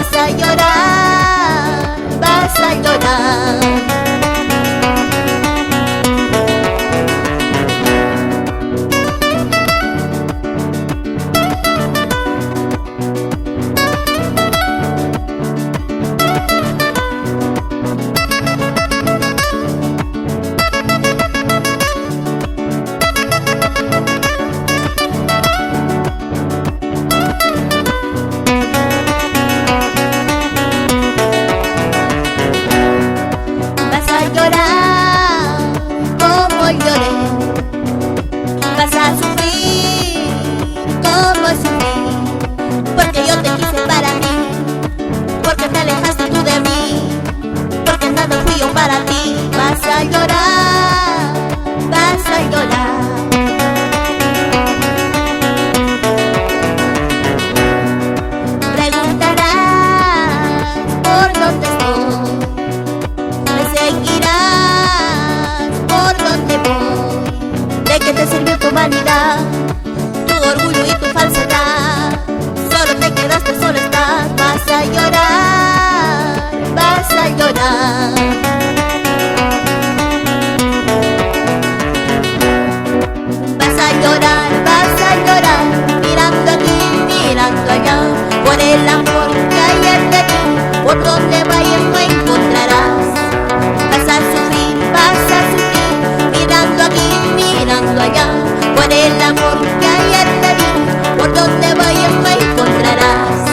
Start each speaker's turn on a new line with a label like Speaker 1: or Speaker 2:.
Speaker 1: Vas a llorar, vas a llorar. Vas a sufrir como sufrí, porque yo te quise para mí, porque te alejaste tú de mí, porque nada fui yo para ti. Vas a llorar, vas a llorar. Preguntarás por dónde estoy, me seguirás por dónde voy. ¿De qué te sirvió tu vanidad, tu orgullo y tu falsedad? Solo te quedaste, solo estás. Vas a llorar, vas a llorar. Vas a llorar, vas a llorar, mirando aquí, mirando allá, por el amor que ayer te di, por donde vayas no encontrarás. Vas a sufrir, mirando aquí, mirando allá, por el amor que ayer te di, por donde vayas no encontrarás.